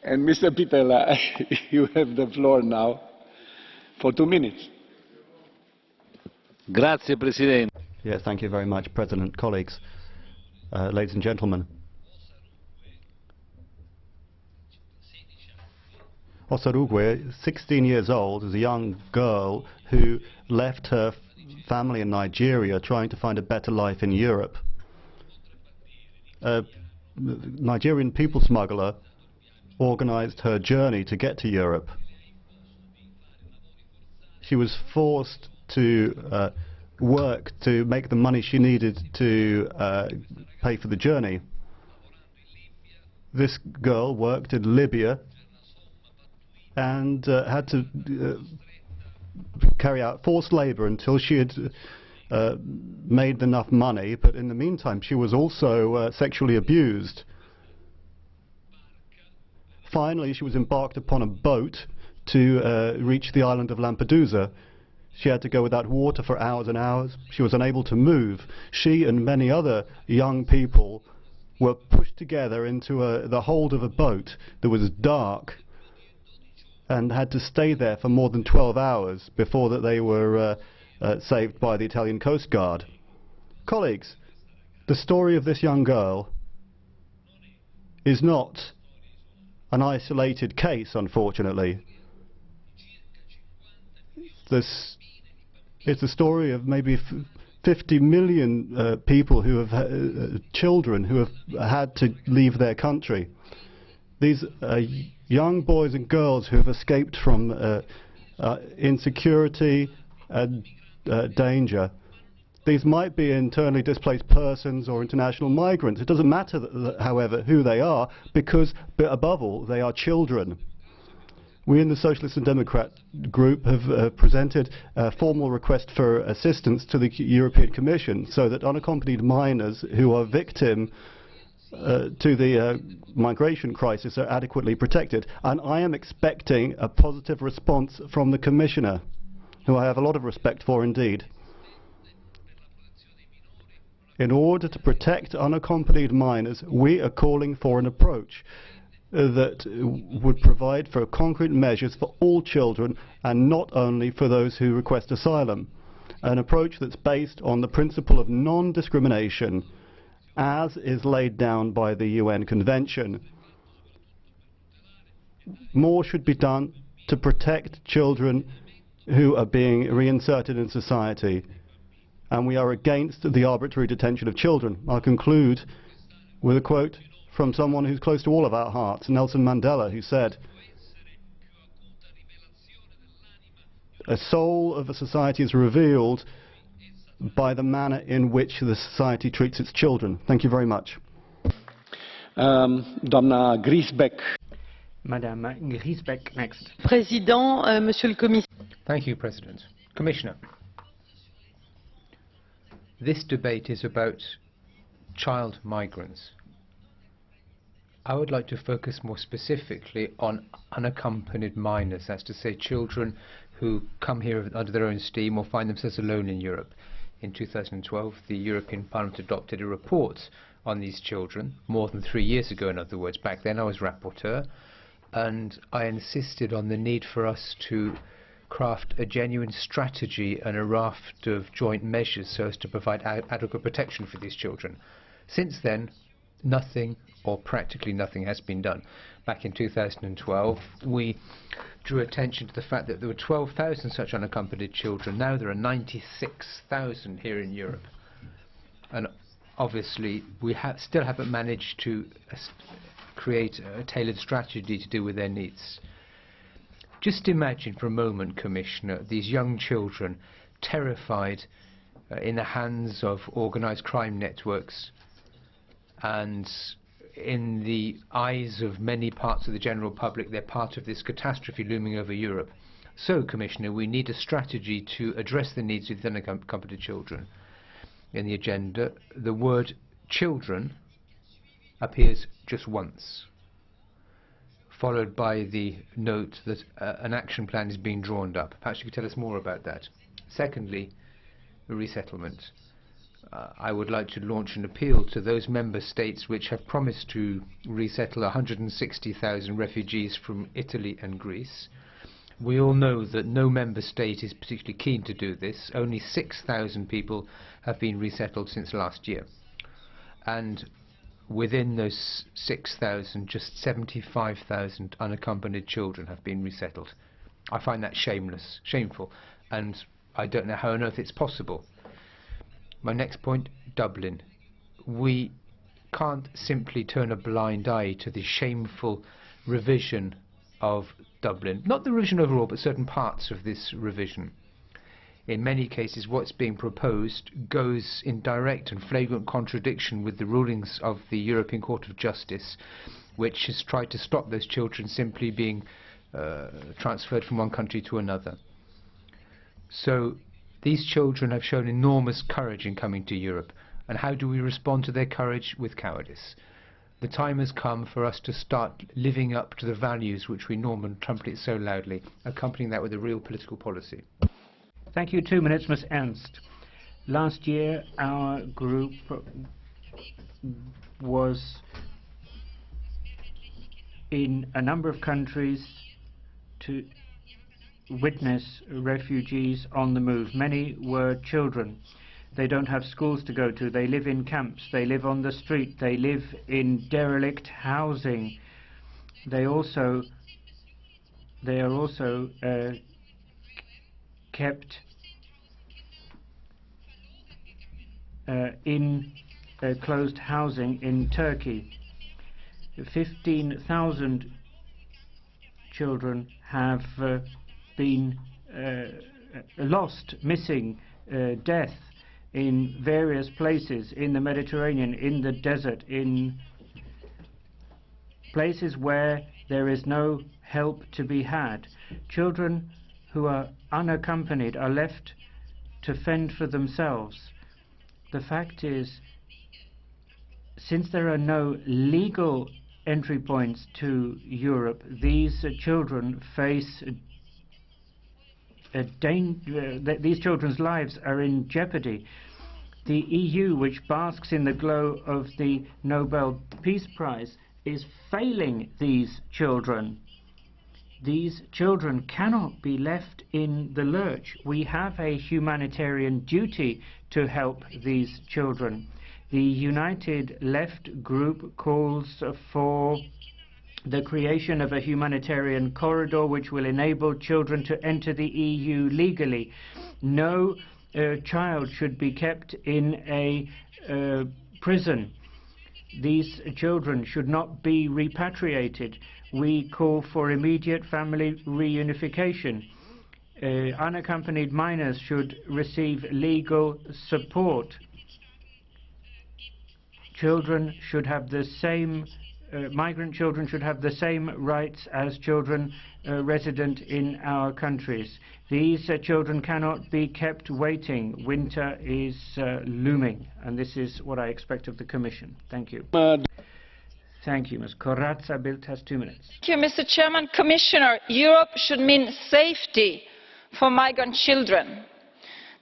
And Mr. Pittella, you have the floor now for 2 minutes. Grazie, Presidente. Yes, thank you very much, President, colleagues, ladies and gentlemen. Osarugue, 16 years old, is a young girl who left her family in Nigeria trying to find a better life in Europe. A Nigerian people smuggler organized her journey to get to Europe. She was forced to work to make the money she needed to pay for the journey. This girl worked in Libya and had to carry out forced labor until she had made enough money, but in the meantime she was also sexually abused. Finally, she was embarked upon a boat to reach the island of Lampedusa. She had to go without water for hours and hours. She was unable to move. She and many other young people were pushed together into the hold of a boat that was dark and had to stay there for more than 12 hours before that they were saved by the Italian Coast Guard. Colleagues, the story of this young girl is not an isolated case, unfortunately. This is the story of maybe 50 million people who have children who have had to leave their country. These young boys and girls who have escaped from insecurity and danger. These might be internally displaced persons or international migrants. It doesn't matter, however, who they are, because above all, they are children. We in the Socialist and Democrat group have presented a formal request for assistance to the European Commission so that unaccompanied minors who are victim to the migration crisis are adequately protected. And I am expecting a positive response from the Commissioner, who I have a lot of respect for indeed. In order to protect unaccompanied minors, we are calling for an approach that would provide for concrete measures for all children and not only for those who request asylum. An approach that's based on the principle of non-discrimination, as is laid down by the UN Convention. More should be done to protect children who are being reinserted in society, and we are against the arbitrary detention of children. I'll conclude with a quote from someone who's close to all of our hearts, Nelson Mandela, who said, "A soul of a society is revealed by the manner in which the society treats its children." Thank you very much. Doamna Griesbeck. Madame Griesbeck, next. Président, Monsieur le Commissaire. Thank you, President. Commissioner, this debate is about child migrants. I would like to focus more specifically on unaccompanied minors, that's to say children who come here under their own steam or find themselves alone in Europe. In 2012, the European Parliament adopted a report on these children, more than 3 years ago, in other words. Back then I was rapporteur, and I insisted on the need for us to craft a genuine strategy and a raft of joint measures so as to provide adequate protection for these children. Since then, nothing, or practically nothing, has been done. Back in 2012, we drew attention to the fact that there were 12,000 such unaccompanied children. Now there are 96,000 here in Europe. And obviously, we still haven't managed to create a tailored strategy to deal with their needs. Just imagine for a moment, Commissioner, these young children terrified in the hands of organized crime networks, and in the eyes of many parts of the general public, they're part of this catastrophe looming over Europe. So, Commissioner, we need a strategy to address the needs of the unaccompanied children. In the agenda, the word children appears just once, followed by the note that an action plan is being drawn up. Perhaps you could tell us more about that. Secondly, resettlement. I would like to launch an appeal to those member states which have promised to resettle 160,000 refugees from Italy and Greece. We all know that no member state is particularly keen to do this. Only 6,000 people have been resettled since last year. And within those 6,000, just 75,000 unaccompanied children have been resettled. I find that shameful, and I don't know how on earth it's possible. My next point, Dublin. We can't simply turn a blind eye to the shameful revision of Dublin. Not the revision overall, but certain parts of this revision. In many cases, what's being proposed goes in direct and flagrant contradiction with the rulings of the European Court of Justice, which has tried to stop those children simply being transferred from one country to another. So these children have shown enormous courage in coming to Europe. And how do we respond to their courage? With cowardice. The time has come for us to start living up to the values which we normally trumpet so loudly, accompanying that with a real political policy. Thank you. 2 minutes, Ms. Ernst. Last year, our group was in a number of countries to witness refugees on the move. Many were children. They don't have schools to go to. They live in camps. They live on the street. They live in derelict housing. They are also kept in closed housing in Turkey. 15,000 children have been lost, missing, death in various places in the Mediterranean, in the desert, in places where there is no help to be had. Children who are unaccompanied are left to fend for themselves. The fact is, since there are no legal entry points to Europe, these children face these children's lives are in jeopardy. The EU, which basks in the glow of the Nobel Peace Prize, is failing these children. These children cannot be left in the lurch. We have a humanitarian duty to help these children. The United Left group calls for the creation of a humanitarian corridor which will enable children to enter the EU legally. No child should be kept in a prison. These children should not be repatriated. We call for immediate family reunification. Unaccompanied minors should receive legal support. Children should have the same migrant children should have the same rights as children resident in our countries. These children cannot be kept waiting. Winter is looming, and this is what I expect of the Commission. Thank you. Thank you. Ms. Corazza Bildt has 2 minutes. Thank you, Mr. Chairman. Commissioner, Europe should mean safety for migrant children.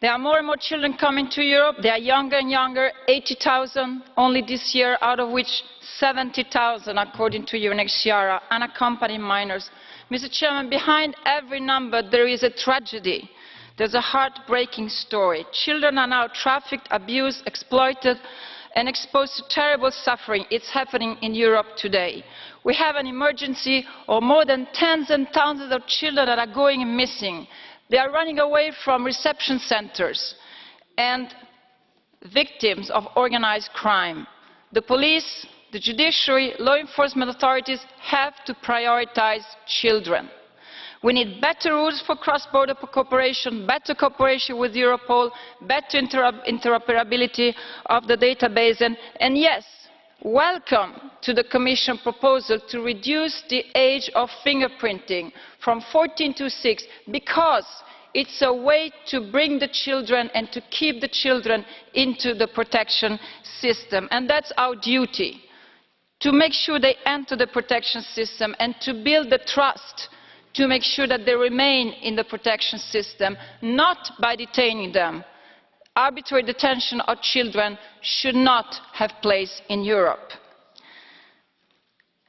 There are more and more children coming to Europe. They are younger and younger, 80,000 only this year, out of which 70,000, according to UNHCR, are unaccompanied minors. Mr. Chairman, behind every number there is a tragedy. There's a heartbreaking story. Children are now trafficked, abused, exploited, and exposed to terrible suffering. It's happening in Europe today. We have an emergency of more than tens and thousands of children that are going missing. They are running away from reception centers and victims of organized crime. The police, the judiciary, law enforcement authorities have to prioritize children. We need better rules for cross-border cooperation, better cooperation with Europol, better interoperability of the database, and yes, welcome to the Commission proposal to reduce the age of fingerprinting from 14 to 6, because it's a way to bring the children and to keep the children into the protection system. And that's our duty, to make sure they enter the protection system and to build the trust, to make sure that they remain in the protection system, not by detaining them. Arbitrary detention of children should not have place in Europe.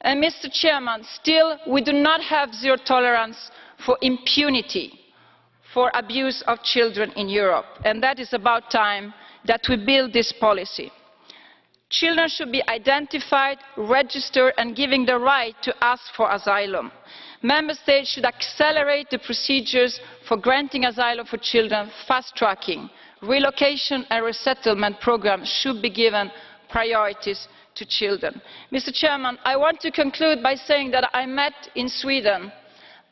And Mr. Chairman, still we do not have zero tolerance for impunity for abuse of children in Europe, and that is about time that we build this policy. Children should be identified, registered and given the right to ask for asylum. Member States should accelerate the procedures for granting asylum for children, fast-tracking. Relocation and resettlement programmes should be given priorities to children. Mr. Chairman, I want to conclude by saying that I met in Sweden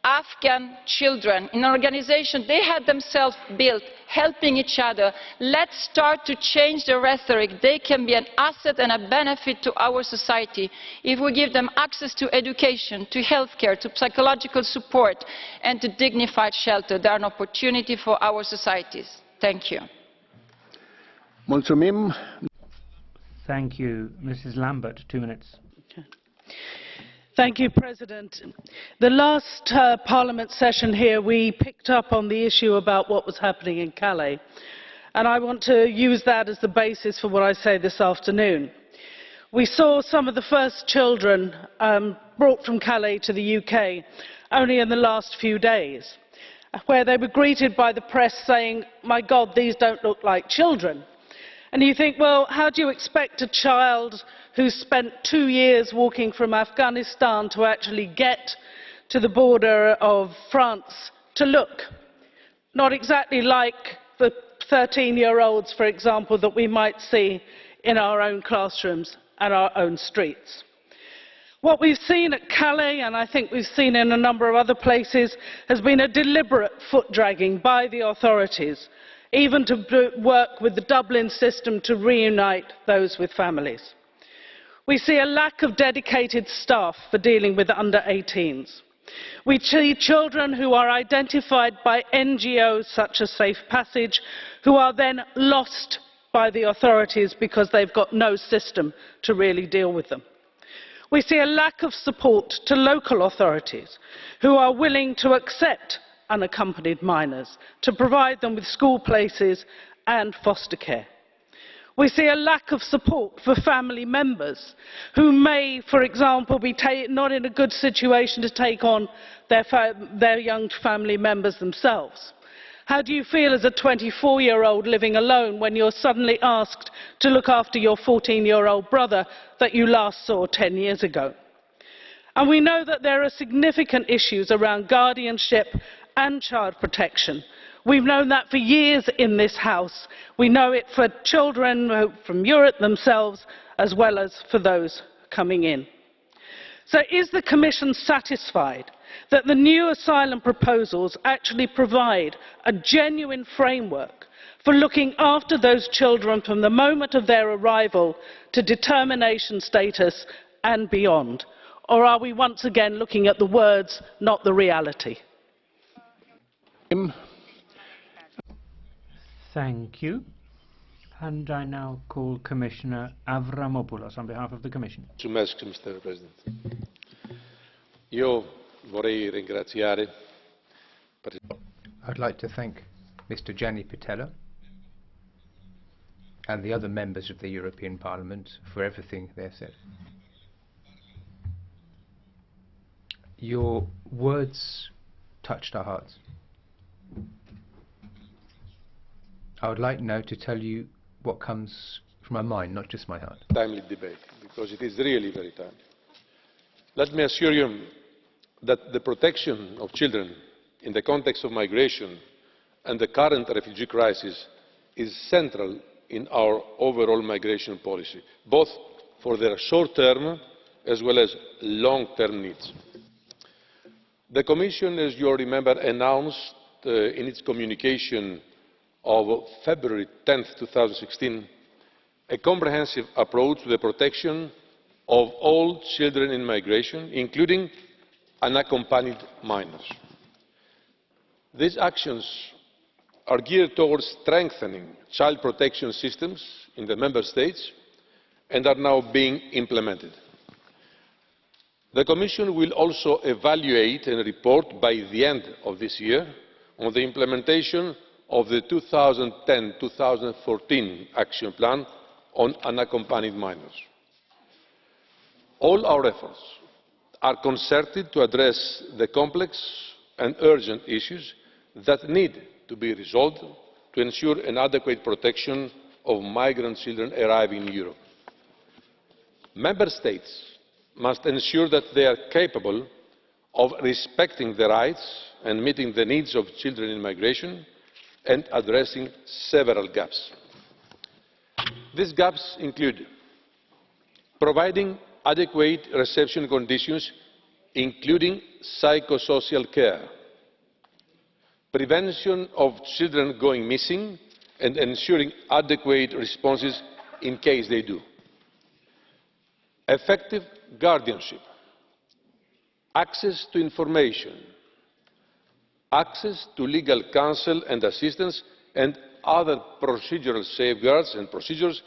Afghan children in an organisation they had themselves built, helping each other. Let's start to change the rhetoric. They can be an asset and a benefit to our society if we give them access to education, to healthcare, to psychological support and to dignified shelter. They are an opportunity for our societies. Thank you. Mulțumim. Thank you. Mrs. Lambert, 2 minutes. Thank you, President. The last Parliament session here, we picked up on the issue about what was happening in Calais. And I want to use that as the basis for what I say this afternoon. We saw some of the first children brought from Calais to the UK only in the last few days, where they were greeted by the press saying, "My God, these don't look like children." And you think, well, how do you expect a child who spent 2 years walking from Afghanistan to actually get to the border of France to look? Not exactly like the 13-year-olds, for example, that we might see in our own classrooms and our own streets. What we've seen at Calais, and I think we've seen in a number of other places, has been a deliberate foot-dragging by the authorities, even to work with the Dublin system to reunite those with families. We see a lack of dedicated staff for dealing with under-18s. We see children who are identified by NGOs such as Safe Passage, who are then lost by the authorities because they've got no system to really deal with them. We see a lack of support to local authorities who are willing to accept unaccompanied minors, to provide them with school places and foster care. We see a lack of support for family members who may, for example, be not in a good situation to take on their young family members themselves. How do you feel as a 24-year-old living alone when you're suddenly asked to look after your 14-year-old brother that you last saw 10 years ago? And we know that there are significant issues around guardianship and child protection. We've known that for years in this House. We know it for children from Europe themselves, as well as for those coming in. So is the Commission satisfied that the new asylum proposals actually provide a genuine framework for looking after those children from the moment of their arrival to determination status and beyond? Or are we once again looking at the words, not the reality? Thank you. And I now call Commissioner Avramopoulos on behalf of the Commission. Mr. President. Io vorrei ringraziare. I'd like to thank Mr. Gianni Pittella and the other members of the European Parliament for everything they've said. Your words touched our hearts. I would like now to tell you what comes from my mind, not just my heart. Timely debate, because it is really very timely. Let me assure you that the protection of children in the context of migration and the current refugee crisis is central in our overall migration policy, both for their short-term as well as long-term needs. The Commission, as you all remember, announced in its communication of February 10, 2016, a comprehensive approach to the protection of all children in migration, including unaccompanied minors. These actions are geared towards strengthening child protection systems in the Member States and are now being implemented. The Commission will also evaluate and report by the end of this year on the implementation of the 2010-2014 Action Plan on Unaccompanied Minors. All our efforts are concerted to address the complex and urgent issues that need to be resolved to ensure an adequate protection of migrant children arriving in Europe. Member States must ensure that they are capable of respecting the rights and meeting the needs of children in migration and addressing several gaps. These gaps include providing adequate reception conditions, including psychosocial care, prevention of children going missing and ensuring adequate responses in case they do, effective guardianship, access to information, access to legal counsel and assistance, and other procedural safeguards and procedures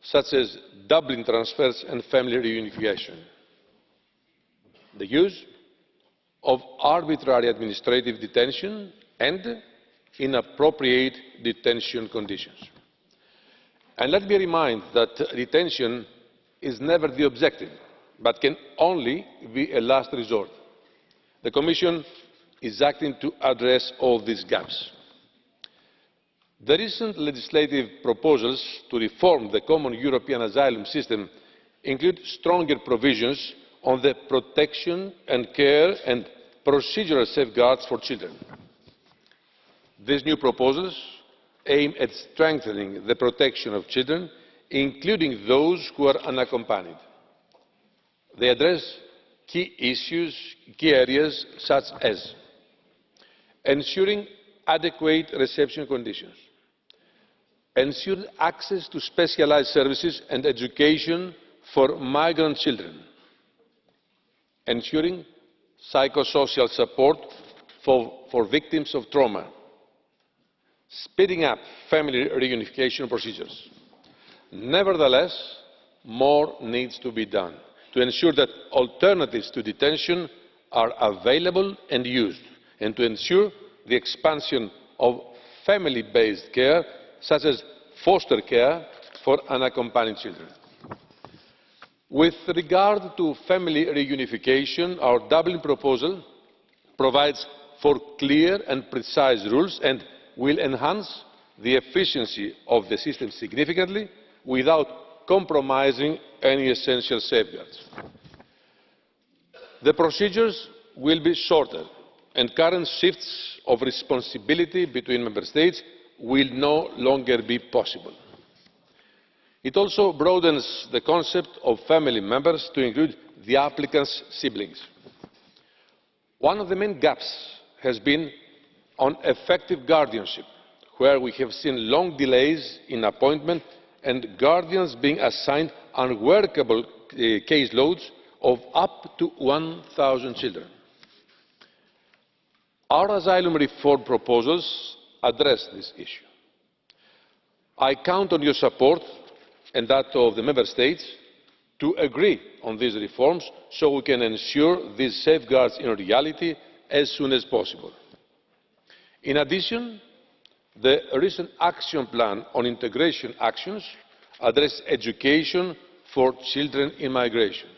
such as Dublin transfers and family reunification. The use of arbitrary administrative detention and inappropriate detention conditions. And let me remind that detention is never the objective, but can only be a last resort. The Commission is acting to address all these gaps. The recent legislative proposals to reform the common European asylum system include stronger provisions on the protection and care and procedural safeguards for children. These new proposals aim at strengthening the protection of children, including those who are unaccompanied. They address key issues, key areas such as ensuring adequate reception conditions, ensure access to specialised services and education for migrant children, ensuring psychosocial support for victims of trauma, speeding up family reunification procedures. Nevertheless, more needs to be done to ensure that alternatives to detention are available and used, and to ensure the expansion of family-based care, such as foster care for unaccompanied children. With regard to family reunification, our Dublin proposal provides for clear and precise rules and will enhance the efficiency of the system significantly without compromising any essential safeguards. The procedures will be shorter, and current shifts of responsibility between Member States will no longer be possible. It also broadens the concept of family members to include the applicant's siblings. One of the main gaps has been on effective guardianship, where we have seen long delays in appointment and guardians being assigned unworkable caseloads of up to 1,000 children. Our asylum reform proposals address this issue. I count on your support and that of the Member States to agree on these reforms so we can ensure these safeguards in reality as soon as possible. In addition, the recent action plan on integration actions addresses education for children in migration.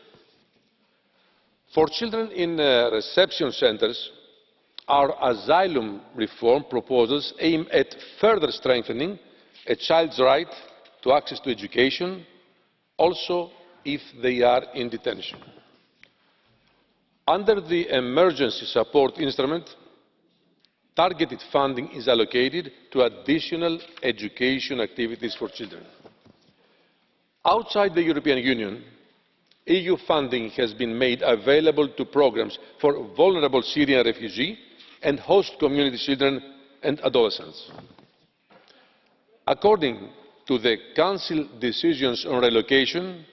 For children in reception centres, our asylum reform proposals aim at further strengthening a child's right to access to education, also if they are in detention. Under the Emergency Support Instrument, targeted funding is allocated to additional education activities for children. Outside the European Union, EU funding has been made available to programmes for vulnerable Syrian refugees and host community children and adolescents. According to the Council decisions on relocation,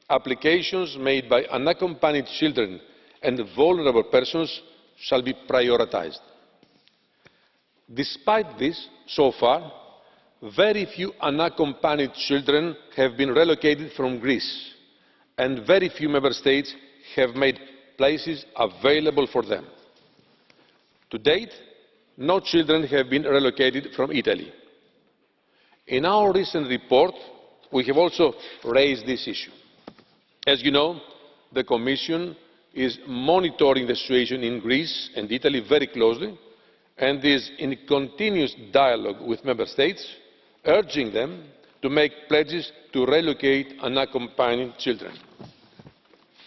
applications made by unaccompanied children and vulnerable persons shall be prioritised. Despite this, so far, very few unaccompanied children have been relocated from Greece, and very few Member States have made places available for them. To date, no children have been relocated from Italy. In our recent report, we have also raised this issue. As you know, the Commission is monitoring the situation in Greece and Italy very closely and is in continuous dialogue with Member States, urging them to make pledges to relocate unaccompanied children.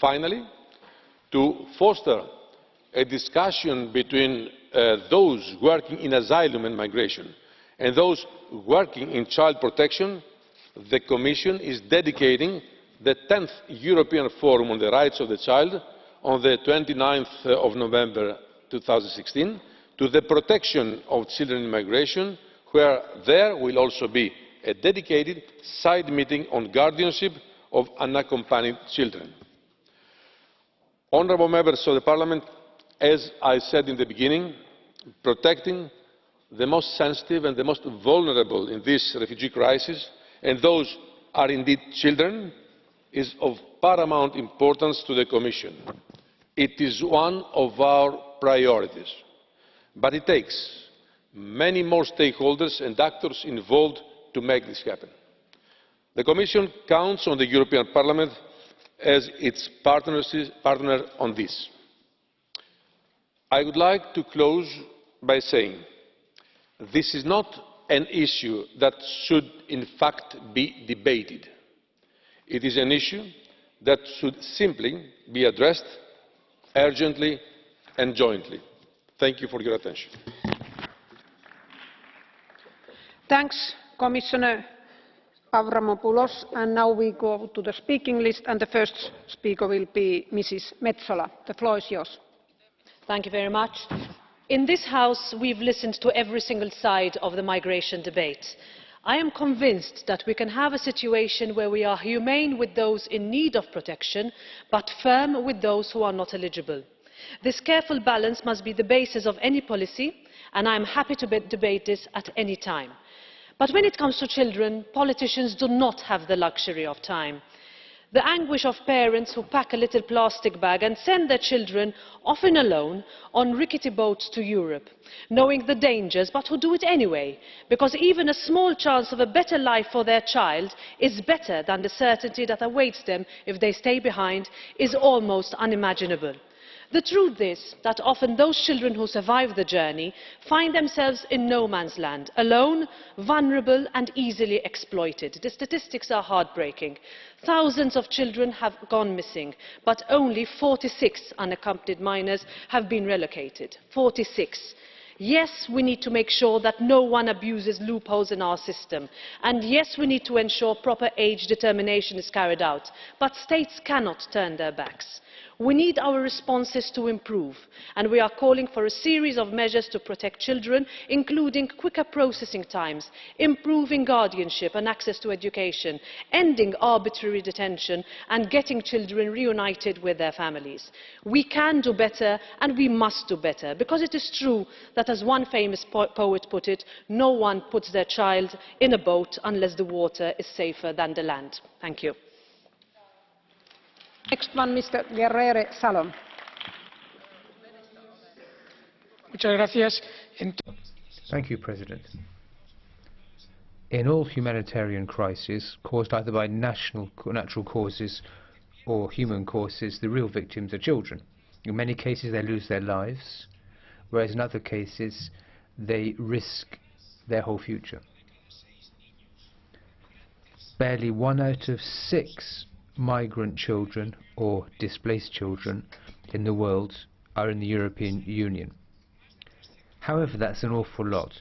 Finally, to foster a discussion between those working in asylum and migration and those working in child protection, the Commission is dedicating the 10th European Forum on the Rights of the Child on the 29th of November 2016 to the protection of children in migration, where there will also be a dedicated side meeting on guardianship of unaccompanied children. Honourable members of the Parliament, as I said in the beginning, protecting the most sensitive and the most vulnerable in this refugee crisis, and those are indeed children, is of paramount importance to the Commission. It is one of our priorities. But it takes many more stakeholders and actors involved to make this happen. The Commission counts on the European Parliament as its partner on this. I would like to close by saying this is not an issue that should in fact be debated. It is an issue that should simply be addressed urgently and jointly. Thank you for your attention. Thanks, Commissioner Avramopoulos. And now we go to the speaking list, and the first speaker will be Mrs. Metsola. The floor is yours. Thank you very much. In this House, we've listened to every single side of the migration debate. I am convinced that we can have a situation where we are humane with those in need of protection, but firm with those who are not eligible. This careful balance must be the basis of any policy, and I am happy to debate this at any time. But when it comes to children, politicians do not have the luxury of time. The anguish of parents who pack a little plastic bag and send their children, often alone, on rickety boats to Europe, knowing the dangers, but who do it anyway, because even a small chance of a better life for their child is better than the certainty that awaits them if they stay behind, is almost unimaginable. The truth is that often those children who survive the journey find themselves in no man's land, alone, vulnerable and easily exploited. The statistics are heartbreaking. Thousands of children have gone missing, but only 46 unaccompanied minors have been relocated. 46. Yes, we need to make sure that no one abuses loopholes in our system. And yes, we need to ensure proper age determination is carried out. But states cannot turn their backs. We need our responses to improve, and we are calling for a series of measures to protect children, including quicker processing times, improving guardianship and access to education, ending arbitrary detention and getting children reunited with their families. We can do better, and we must do better, because it is true that, as one famous poet put it, no one puts their child in a boat unless the water is safer than the land. Thank you. Next one, Mr. Guerrero Salom. Thank you, President. In all humanitarian crises caused either by natural causes or human causes, the real victims are children. In many cases they lose their lives, whereas in other cases they risk their whole future. Barely 1 out of 6 migrant children or displaced children in the world are in the European Union. However, that's an awful lot.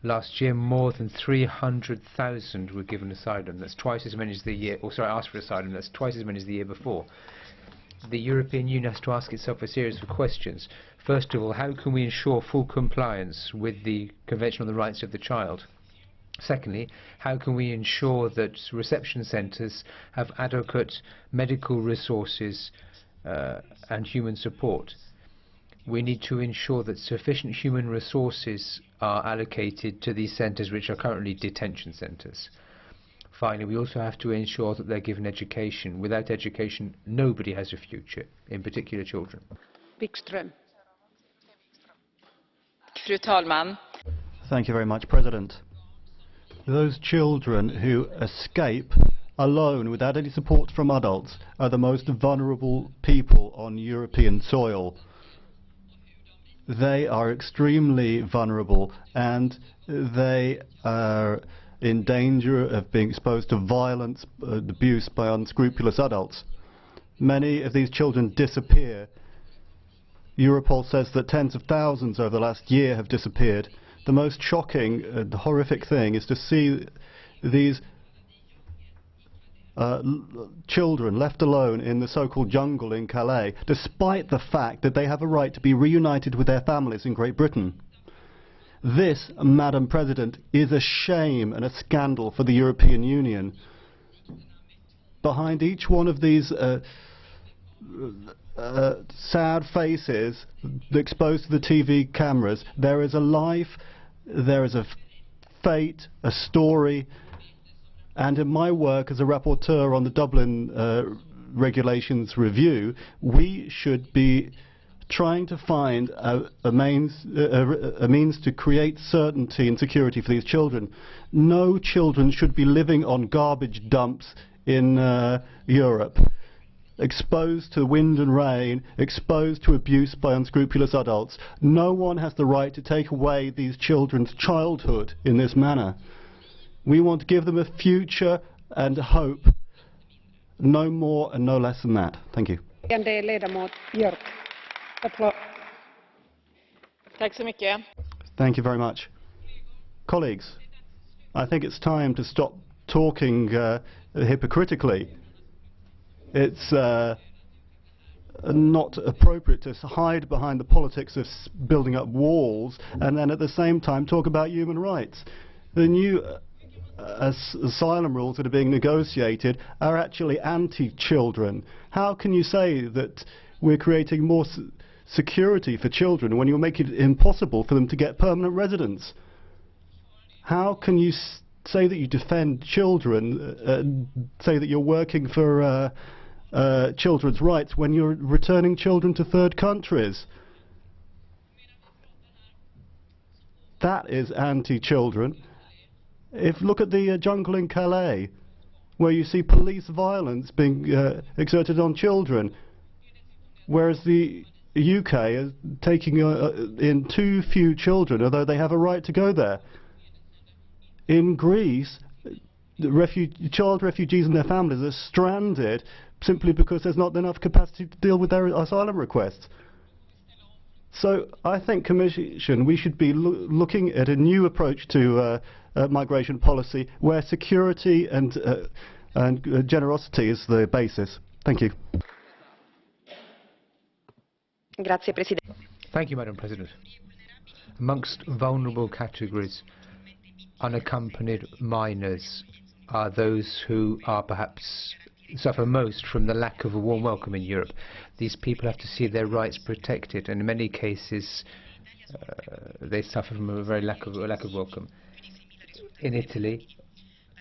Last year, more than 300,000 were given asylum. That's twice as many as the year, asked for asylum. That's twice as many as the year before. The European Union has to ask itself a series of questions. First of all, how can we ensure full compliance with the Convention on the Rights of the Child? Secondly, how can we ensure that reception centres have adequate medical resources and human support? We need to ensure that sufficient human resources are allocated to these centres, which are currently detention centres. Finally, we also have to ensure that they're given education. Without education, nobody has a future, in particular children. WIKSTRÖM. fru talman. Thank you very much, President. Those children who escape alone without any support from adults are the most vulnerable people on European soil. They are extremely vulnerable and they are in danger of being exposed to violence and abuse by unscrupulous adults. Many of these children disappear. Europol says that tens of thousands over the last year have disappeared. The most shocking and horrific thing is to see these children left alone in the so-called jungle in Calais, despite the fact that they have a right to be reunited with their families in Great Britain. This, Madam President, is a shame and a scandal for the European Union. Behind each one of these sad faces exposed to the TV cameras, there is a life, there is a fate, a story, and in my work as a rapporteur on the Dublin regulations review, we should be trying to find a means to create certainty and security for these children. No children should be living on garbage dumps in Europe, exposed to wind and rain, exposed to abuse by unscrupulous adults. No one has the right to take away these children's childhood in this manner. We want to give them a future and hope. No more and no less than that. Thank you. Thank you very much. Colleagues, I think it's time to stop talking hypocritically. It's not appropriate to hide behind the politics of building up walls and then at the same time talk about human rights. The new asylum rules that are being negotiated are actually anti-children. How can you say that we're creating more security for children when you're making it impossible for them to get permanent residence? How can you say that you defend children, say that you're working for children's rights when you're returning children to third countries? That is anti-children. Look at the jungle in Calais, where you see police violence being exerted on children, whereas the UK is taking in too few children, although they have a right to go there. In Greece, child refugees and their families are stranded simply because there's not enough capacity to deal with their asylum requests. So I think, Commission, we should be looking at a new approach to migration policy where security and generosity is the basis. Thank you. Thank you, Madam President. Amongst vulnerable categories, unaccompanied minors are those who are perhaps suffer most from the lack of a warm welcome in Europe. These people have to see their rights protected, and in many cases they suffer from a very lack of welcome. In Italy,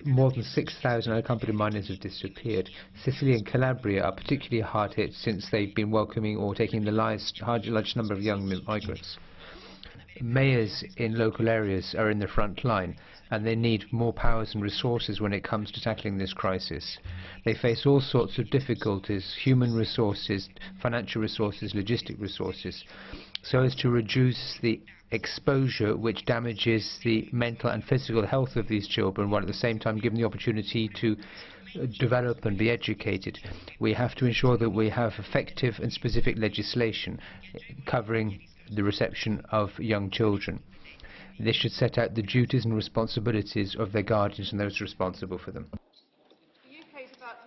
more than 6,000 unaccompanied minors have disappeared. Sicily and Calabria are particularly hard hit since they've been welcoming or taking the large number of young migrants. Mayors in local areas are in the front line, and they need more powers and resources when it comes to tackling this crisis. They face all sorts of difficulties, human resources, financial resources, logistic resources, so as to reduce the exposure which damages the mental and physical health of these children, while at the same time giving the opportunity to develop and be educated. We have to ensure that we have effective and specific legislation covering the reception of young children. This should set out the duties and responsibilities of their guardians and those responsible for them.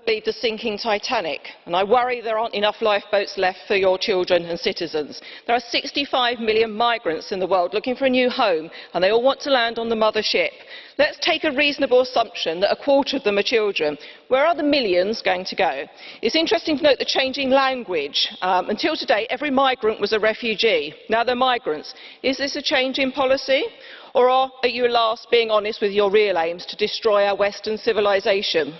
Leave the sinking Titanic, and I worry there aren't enough lifeboats left for your children and citizens. There are 65 million migrants in the world looking for a new home, and they all want to land on the mother ship. Let's take a reasonable assumption that a quarter of them are children. Where are the millions going to go? It's interesting to note the changing language. Until today, every migrant was a refugee. Now they're migrants. Is this a change in policy? Or are you at last being honest with your real aims to destroy our Western civilization?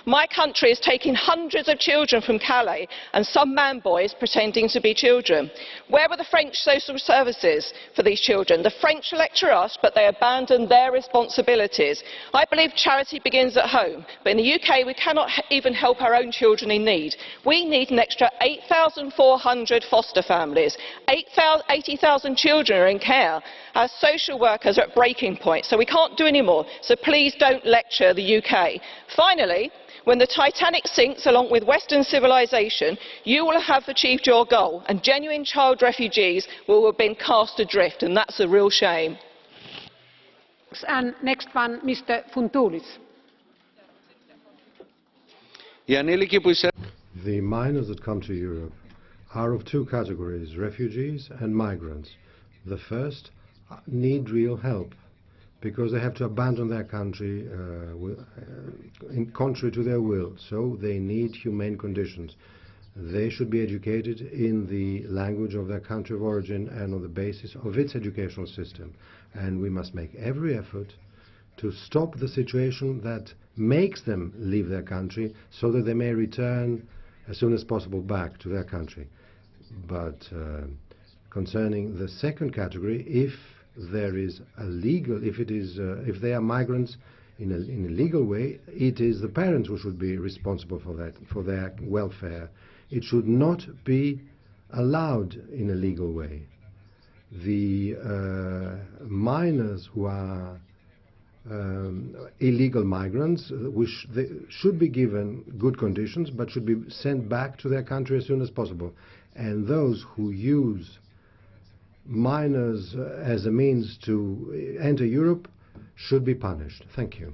My country is taking hundreds of children from Calais and some man boys pretending to be children. Where were the French social services for these children? The French lecture us, but they abandon their responsibilities. I believe charity begins at home, but in the UK we cannot even help our own children in need. We need an extra 8,400 foster families. 80,000 children are in care. Our social workers are at breaking point, so we can't do any more. So please don't lecture the UK. Finally, when the Titanic sinks along with Western civilization, you will have achieved your goal, and genuine child refugees will have been cast adrift, and that's a real shame. And next one, Mr. Fountulis. The minors that come to Europe are of two categories, refugees and migrants. The first need real help because they have to abandon their country contrary to their will, so they need humane conditions. They should be educated in the language of their country of origin and on the basis of its educational system. And we must make every effort to stop the situation that makes them leave their country so that they may return as soon as possible back to their country. But concerning the second category, if there is a legal, if they are migrants in a legal way, it is the parents who should be responsible for that, for their welfare. It should not be allowed in a legal way. The minors who are illegal migrants, they should be given good conditions, but should be sent back to their country as soon as possible. And those who use minors as a means to enter Europe should be punished. Thank you.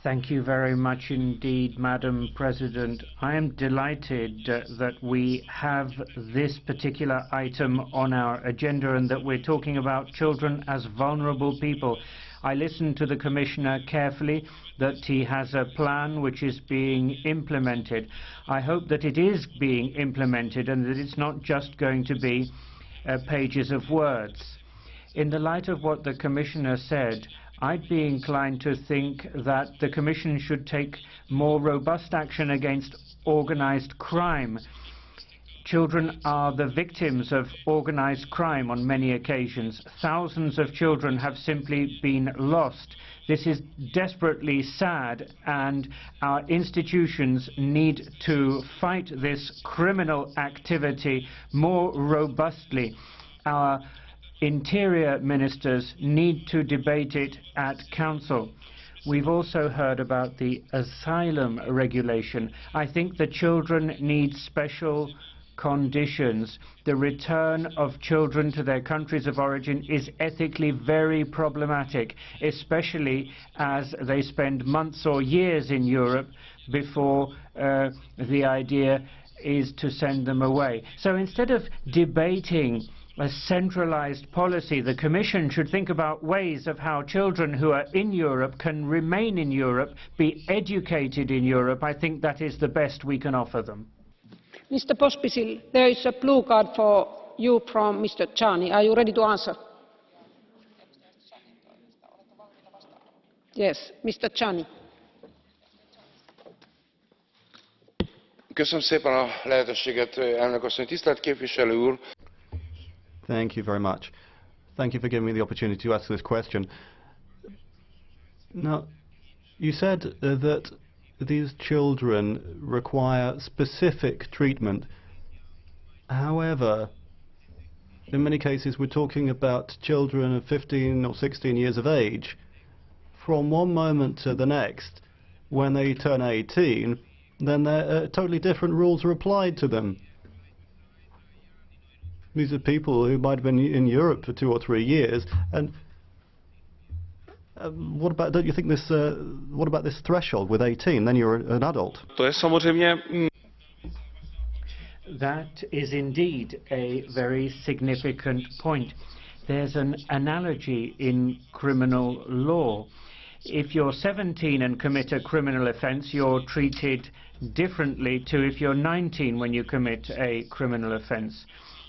Thank you very much indeed, Madam President. I am delighted that we have this particular item on our agenda and that we're talking about children as vulnerable people. I listened to the Commissioner carefully, that he has a plan which is being implemented. I hope that it is being implemented and that it's not just going to be pages of words. In the light of what the Commissioner said, I'd be inclined to think that the Commission should take more robust action against organized crime. Children are the victims of organized crime on many occasions. Thousands of children have simply been lost. This is desperately sad, and our institutions need to fight this criminal activity more robustly. Our Interior ministers need to debate it at Council. We've also heard about the asylum regulation. I think the children need special conditions. The return of children to their countries of origin is ethically very problematic, especially as they spend months or years in Europe before the idea is to send them away. So instead of debating a centralized policy, the Commission should think about ways of how children who are in Europe can remain in Europe, be educated in Europe. I think that is the best we can offer them. Mr. Pospíšil, there is a blue card for you from Mr. Gianni. Are you ready to answer? Yes, Mr. Gianni. Köszönöm szépen a lehetőséget, elnök asszony. Tisztelt képviselő úr! Thank you very much. Thank you for giving me the opportunity to ask this question. Now, you said that these children require specific treatment. However, in many cases we're talking about children of 15 or 16 years of age. From one moment to the next, when they turn 18, then totally different rules are applied to them. These are people who might have been in Europe for 2 or 3 years, and what about? Don't you think this? What about this threshold with 18? Then you're an adult. That is indeed a very significant point. There's an analogy in criminal law. If you're 17 and commit a criminal offence, you're treated differently to if you're 19 when you commit a criminal offence.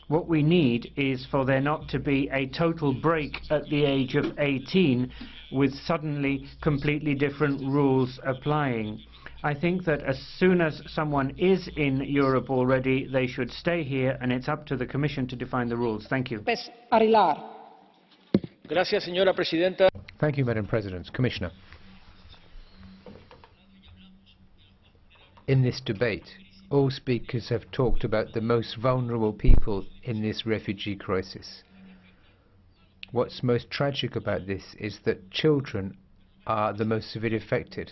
What we need is for there not to be a total break at the age of 18 with suddenly completely different rules applying. I think that as soon as someone is in Europe already, they should stay here, and it's up to the Commission to define the rules. Thank you. Gracias, señora presidenta. Thank you, Madam President. Commissioner. In this debate, all speakers have talked about the most vulnerable people in this refugee crisis. What's most tragic about this is that children are the most severely affected.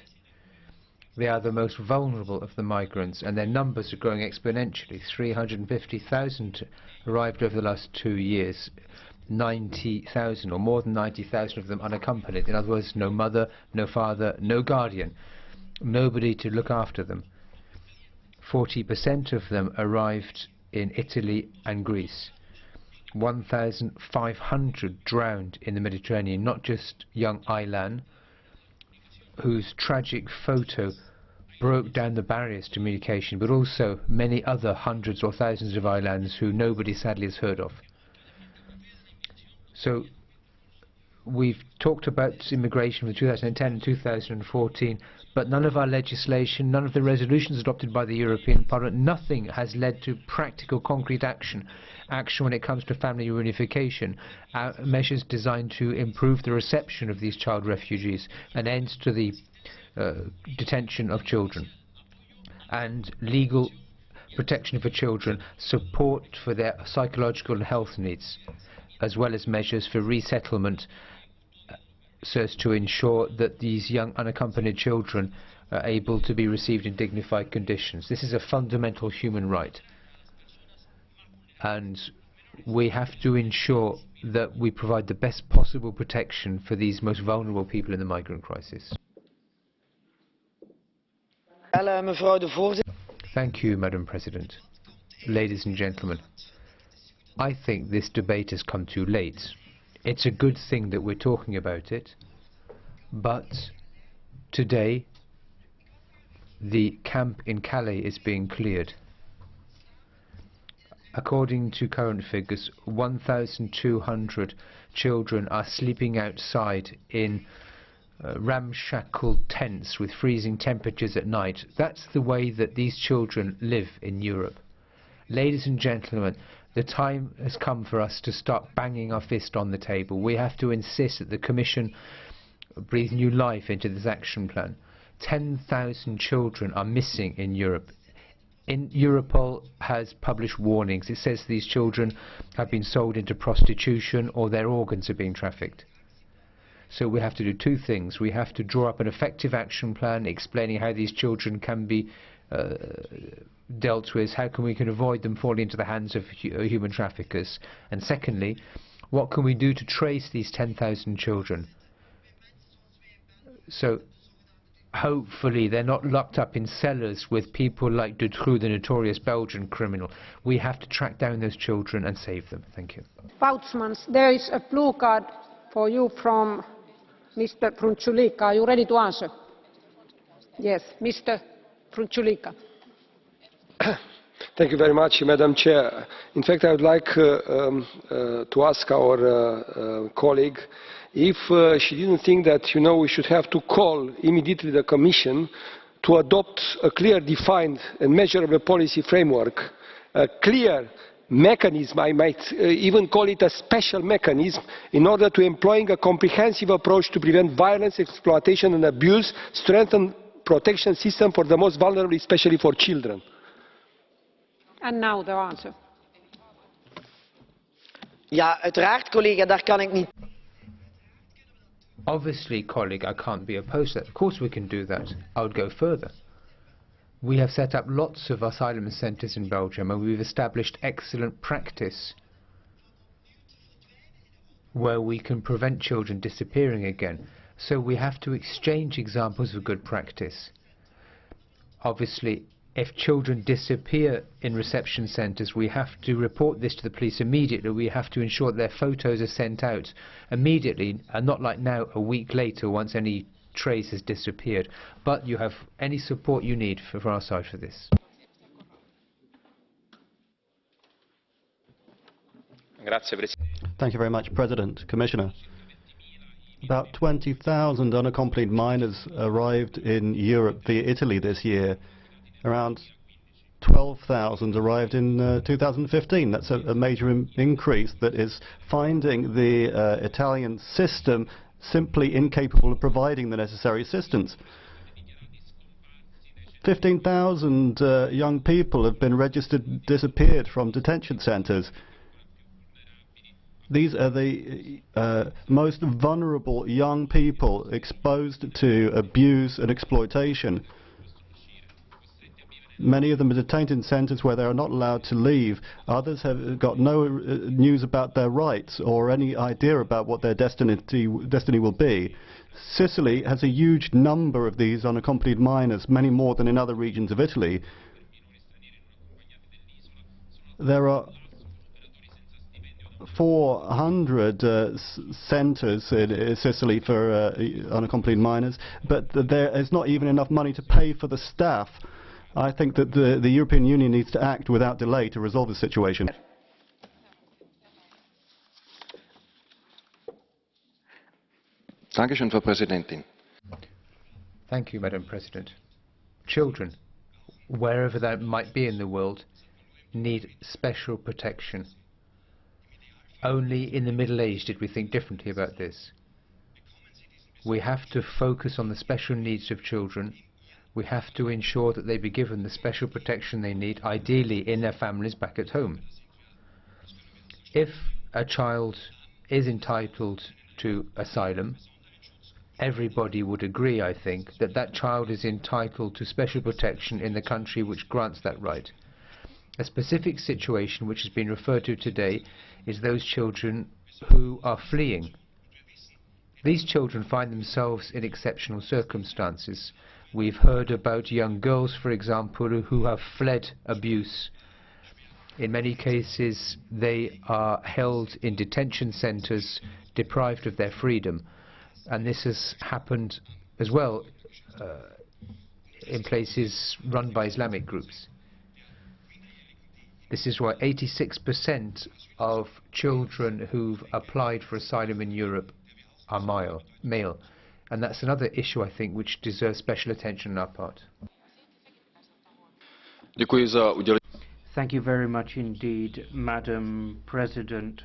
They are the most vulnerable of the migrants, and their numbers are growing exponentially. 350,000 arrived over the last 2 years, 90,000 or more than 90,000 of them unaccompanied. In other words, no mother, no father, no guardian, nobody to look after them. 40% of them arrived in Italy and Greece. 1,500 drowned in the Mediterranean, not just young Aylan, whose tragic photo broke down the barriers to communication, but also many other hundreds or thousands of Aylans who nobody sadly has heard of. So we've talked about immigration from 2010 and 2014, but none of our legislation, none of the resolutions adopted by the European Parliament, nothing has led to practical, concrete action when it comes to family reunification, measures designed to improve the reception of these child refugees, an end to the detention of children, and legal protection for children, support for their psychological and health needs, as well as measures for resettlement so as to ensure that these young unaccompanied children are able to be received in dignified conditions. This is a fundamental human right, and we have to ensure that we provide the best possible protection for these most vulnerable people in the migrant crisis. Thank you, Madam President. Ladies and gentlemen, I think this debate has come too late. It's a good thing that we're talking about it, but today the camp in Calais is being cleared. According to current figures, 1,200 children are sleeping outside in ramshackle tents with freezing temperatures at night. That's the way that these children live in Europe. Ladies and gentlemen, the time has come for us to start banging our fist on the table. We have to insist that the Commission breathe new life into this action plan. 10,000 children are missing in Europe. Europol has published warnings. It says these children have been sold into prostitution or their organs are being trafficked. So we have to do two things. We have to draw up an effective action plan explaining how these children can be dealt with, how we can avoid them falling into the hands of human traffickers, and secondly, what can we do to trace these 10,000 children so hopefully they're not locked up in cellars with people like Dutroux, the notorious Belgian criminal. We have to track down those children and save them. Thank you. Vautmans, there is a blue card for you from Mr. Frunzulică. Are you ready to answer? Yes, Mr. Frunzulică. Thank you very much, Madam Chair. In fact, I would like to ask our colleague if she didn't think that, we should have to call immediately the Commission to adopt a clear, defined and measurable policy framework, a clear mechanism, I might even call it a special mechanism, in order to employing a comprehensive approach to prevent violence, exploitation and abuse, strengthen protection system for the most vulnerable, especially for children. And now the answer. Ja, uiteraard, collega, daar kan ik niet. Obviously, colleague, I can't be opposed to that. Of course we can do that. I would go further. We have set up lots of asylum centres in Belgium, and we've established excellent practice where we can prevent children disappearing again. So we have to exchange examples of good practice. Obviously, if children disappear in reception centres, we have to report this to the police immediately. We have to ensure that their photos are sent out immediately, and not like now, a week later, once any trace has disappeared. But you have any support you need from our side for this. Thank you very much, President. Commissioner. About 20,000 unaccompanied minors arrived in Europe via Italy this year. Around 12,000 arrived in 2015. That's a major increase that is finding the Italian system simply incapable of providing the necessary assistance. 15,000 young people have been registered disappeared from detention centres. These are the most vulnerable young people exposed to abuse and exploitation. Many of them are detained in centres where they are not allowed to leave. Others have got no news about their rights or any idea about what their destiny will be. Sicily has a huge number of these unaccompanied minors, many more than in other regions of Italy. There are 400 centres in Sicily for unaccompanied minors, but there is not even enough money to pay for the staff. I think that the European Union needs to act without delay to resolve the situation. Dankeschön, Frau Präsidentin. Thank you, Madam President. Children, wherever they might be in the world, need special protection. Only in the Middle Age did we think differently about this. We have to focus on the special needs of children. We have to ensure that they be given the special protection they need, ideally in their families back at home. If a child is entitled to asylum, everybody would agree, I think, that that child is entitled to special protection in the country which grants that right. A specific situation which has been referred to today is those children who are fleeing. These children find themselves in exceptional circumstances. We've heard about young girls, for example, who have fled abuse. In many cases, they are held in detention centres, deprived of their freedom. And this has happened as well in places run by Islamic groups. This is why 86% of children who've applied for asylum in Europe are male. And that's another issue, I think, which deserves special attention on our part. Thank you very much indeed, Madam President.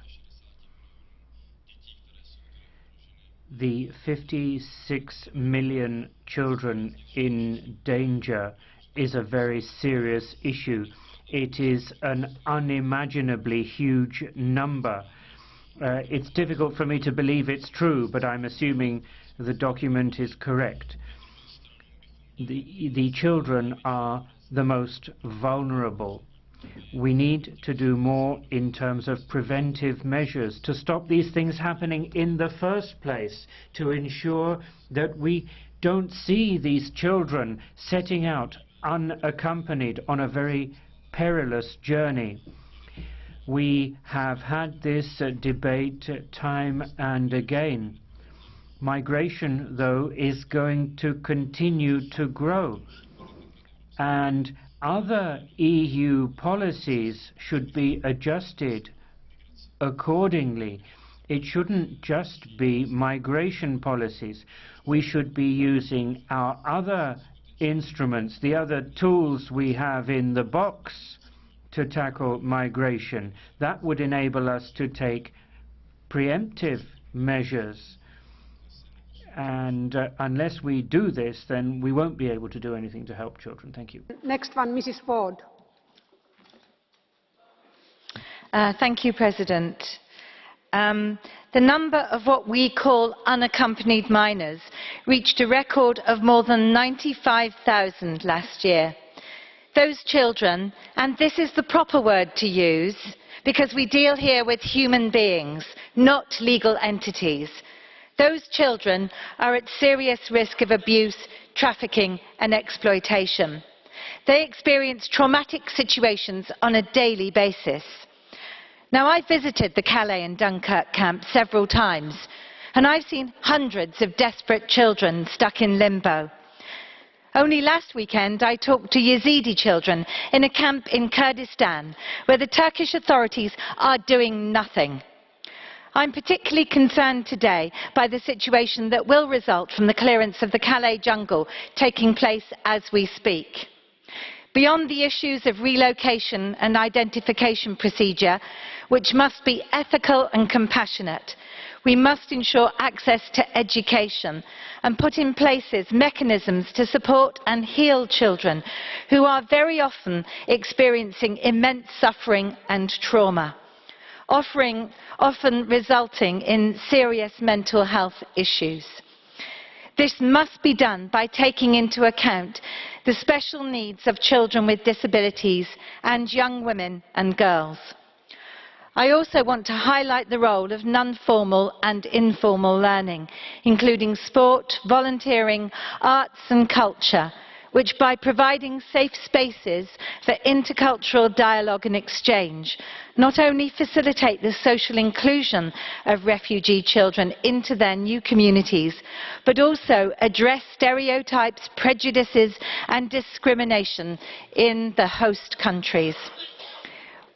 The 56 million children in danger is a very serious issue. It is an unimaginably huge number. It's difficult for me to believe it's true, but I'm assuming the document is correct. The children are the most vulnerable. We need to do more in terms of preventive measures to stop these things happening in the first place, to ensure that we don't see these children setting out unaccompanied on a very perilous journey. We have had this debate time and again. Migration, though, is going to continue to grow, and other EU policies should be adjusted accordingly. It shouldn't just be migration policies. We should be using our other instruments, the other tools we have in the box to tackle migration. That would enable us to take preemptive measures. And unless we do this, then we won't be able to do anything to help children. Thank you. Next one, Mrs. Ford. Thank you, President. The number of what we call unaccompanied minors reached a record of more than 95,000 last year. Those children, and this is the proper word to use, because we deal here with human beings, not legal entities. Those children are at serious risk of abuse, trafficking and exploitation. They experience traumatic situations on a daily basis. Now, I've visited the Calais and Dunkirk camps several times, and I've seen hundreds of desperate children stuck in limbo. Only last weekend I talked to Yazidi children in a camp in Kurdistan where the Turkish authorities are doing nothing. I'm particularly concerned today by the situation that will result from the clearance of the Calais jungle taking place as we speak. Beyond the issues of relocation and identification procedure, which must be ethical and compassionate, we must ensure access to education and put in place mechanisms to support and heal children who are very often experiencing immense suffering and trauma, often resulting in serious mental health issues. This must be done by taking into account the special needs of children with disabilities and young women and girls. I also want to highlight the role of non-formal and informal learning, including sport, volunteering, arts and culture, which by providing safe spaces for intercultural dialogue and exchange, not only facilitate the social inclusion of refugee children into their new communities, but also address stereotypes, prejudices and discrimination in the host countries.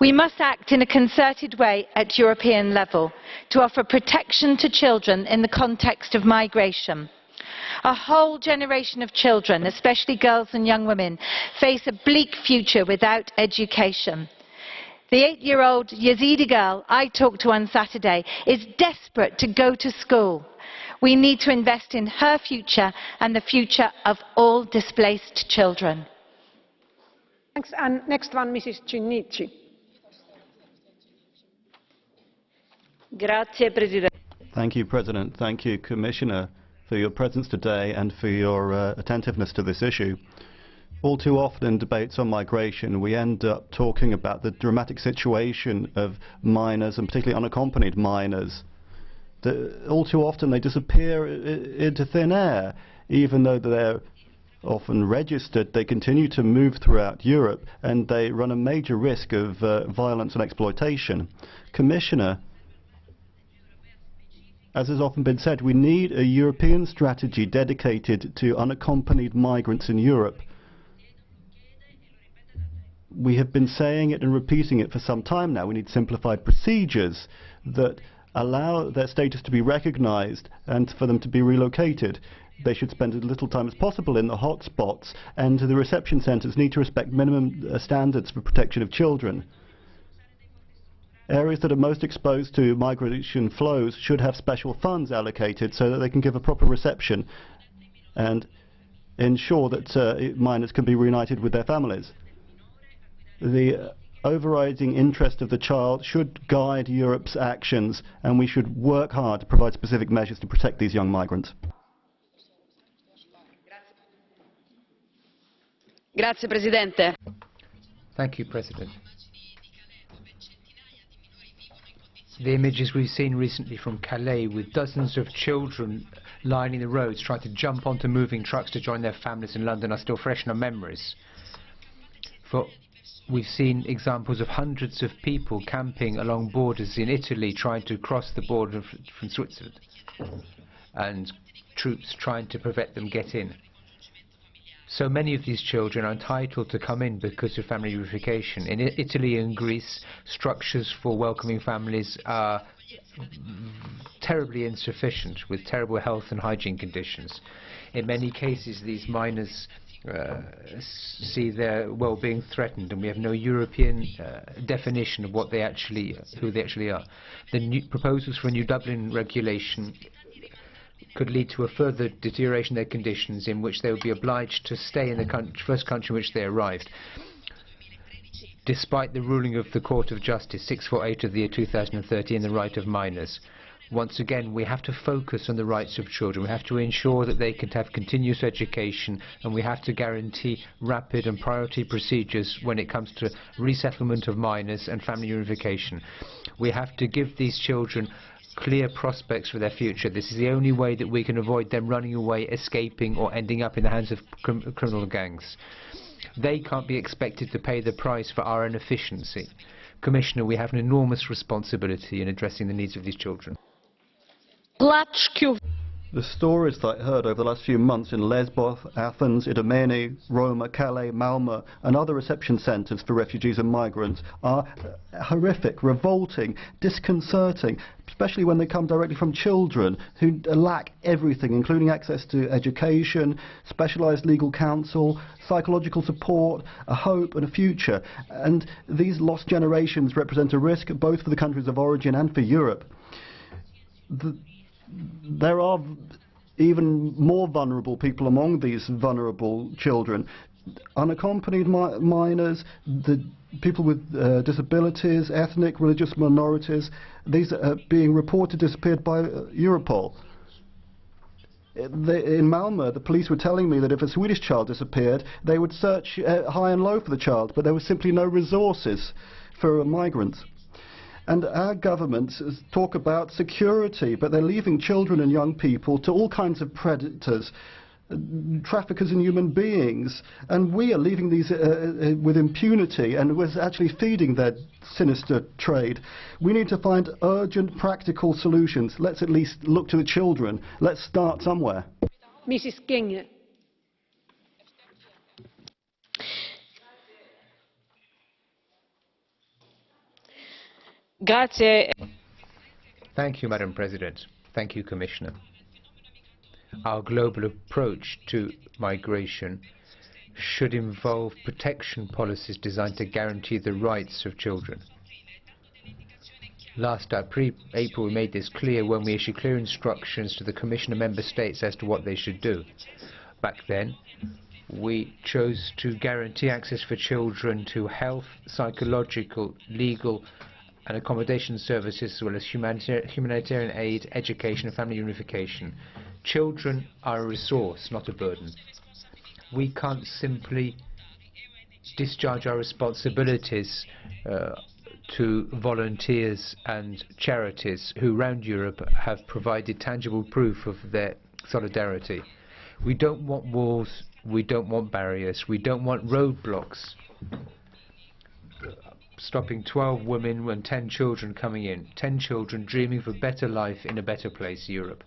We must act in a concerted way at European level to offer protection to children in the context of migration. A whole generation of children, especially girls and young women, face a bleak future without education. The 8-year-old Yazidi girl I talked to on Saturday is desperate to go to school. We need to invest in her future and the future of all displaced children. Thanks. And next one, Mrs. Chinnici. Thank you, President. Thank you, Commissioner, for your presence today and for your attentiveness to this issue. All too often in debates on migration, we end up talking about the dramatic situation of minors, and particularly unaccompanied minors. All too often they disappear into thin air. Even though they're often registered, they continue to move throughout Europe, and they run a major risk of violence and exploitation. Commissioner, as has often been said, we need a European strategy dedicated to unaccompanied migrants in Europe. We have been saying it and repeating it for some time now. We need simplified procedures that allow their status to be recognized and for them to be relocated. They should spend as little time as possible in the hotspots, and the reception centres need to respect minimum standards for protection of children. Areas that are most exposed to migration flows should have special funds allocated so that they can give a proper reception and ensure that minors can be reunited with their families. The overriding interest of the child should guide Europe's actions, and we should work hard to provide specific measures to protect these young migrants. Grazie, Presidente. Thank you, President. The images we've seen recently from Calais, with dozens of children lining the roads trying to jump onto moving trucks to join their families in London, are still fresh in our memories. We've seen examples of hundreds of people camping along borders in Italy trying to cross the border from Switzerland, and troops trying to prevent them get in. So many of these children are entitled to come in because of family reunification. In Italy and Greece, structures for welcoming families are terribly insufficient, with terrible health and hygiene conditions. In many cases, these minors see their well-being threatened, and we have no European definition of what they who they actually are. The new proposals for a new Dublin regulation could lead to a further deterioration of their conditions, in which they would be obliged to stay in the first country in which they arrived. Despite the ruling of the Court of Justice 648 of the year 2013 and the right of minors. Once again, we have to focus on the rights of children. We have to ensure that they can have continuous education, and we have to guarantee rapid and priority procedures when it comes to resettlement of minors and family reunification. We have to give these children clear prospects for their future. This is the only way that we can avoid them running away, escaping, or ending up in the hands of criminal gangs. They can't be expected to pay the price for our inefficiency. Commissioner, we have an enormous responsibility in addressing the needs of these children. The stories that I heard over the last few months in Lesbos, Athens, Idomeni, Roma, Calais, Malmö and other reception centres for refugees and migrants are horrific, revolting, disconcerting, especially when they come directly from children who lack everything, including access to education, specialised legal counsel, psychological support, a hope and a future. And these lost generations represent a risk both for the countries of origin and for Europe. There are even more vulnerable people among these vulnerable children. Unaccompanied minors, the people with disabilities, ethnic, religious minorities, these are being reported disappeared by Europol. In Malmö, the police were telling me that if a Swedish child disappeared, they would search high and low for the child, but there was simply no resources for migrants. And our governments talk about security, but they're leaving children and young people to all kinds of predators, traffickers in human beings, and we are leaving these with impunity, and we're actually feeding their sinister trade. We need to find urgent, practical solutions. Let's at least look to the children. Let's start somewhere. Mrs. King. Grazie. Thank you, Madam President. Thank you, Commissioner. Our global approach to migration should involve protection policies designed to guarantee the rights of children. Last April we made this clear when we issued clear instructions to the Commission and Member States as to what they should do. Back then, we chose to guarantee access for children to health, psychological, legal and accommodation services, as well as humanitarian aid, education and family unification. Children are a resource, not a burden. We can't simply discharge our responsibilities to volunteers and charities who around Europe have provided tangible proof of their solidarity. We don't want walls, we don't want barriers, we don't want roadblocks stopping 12 women and 10 children coming in. 10 children dreaming of a better life in a better place, Europe.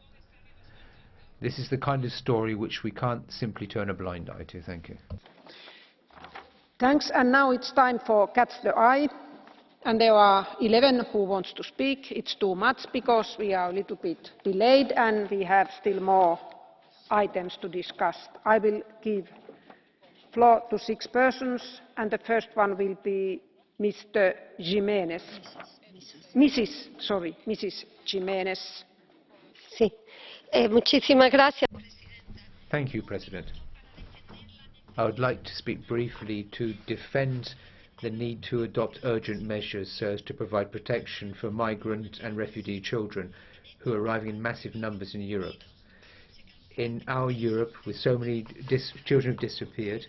This is the kind of story which we can't simply turn a blind eye to. Thank you. Thanks. And now it's time for Catch the Eye. And there are 11 who want to speak. It's too much because we are a little bit delayed and we have still more items to discuss. I will give floor to 6 persons and the first one will be Mr. Jiménez. Mrs. Jiménez. Sí. Muchísimas gracias. Thank you, President. I would like to speak briefly to defend the need to adopt urgent measures so as to provide protection for migrant and refugee children who are arriving in massive numbers in Europe. In our Europe, with so many children who have disappeared,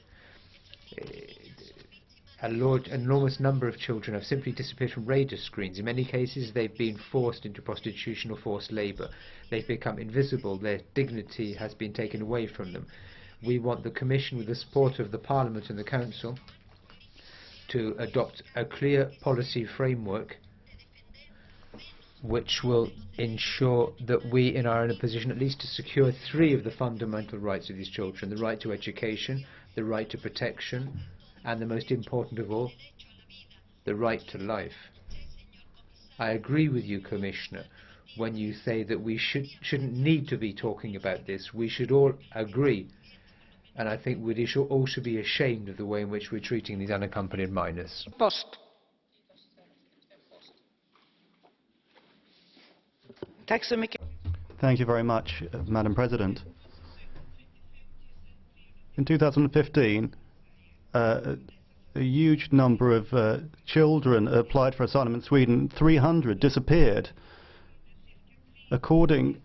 an enormous number of children have simply disappeared from radar screens. In many cases, they've been forced into prostitution or forced labour. They've become invisible. Their dignity has been taken away from them. We want the Commission, with the support of the Parliament and the Council, to adopt a clear policy framework which will ensure that we are in a position at least to secure 3 of the fundamental rights of these children: the right to education, the right to protection, and the most important of all, the right to life. I agree with you, Commissioner, when you say that we shouldn't need to be talking about this. We should all agree, and I think we should also be ashamed of the way in which we're treating these unaccompanied minors. Post. Thank you very much, Madam President. In 2015, a huge number of children applied for asylum in Sweden. 300 disappeared. According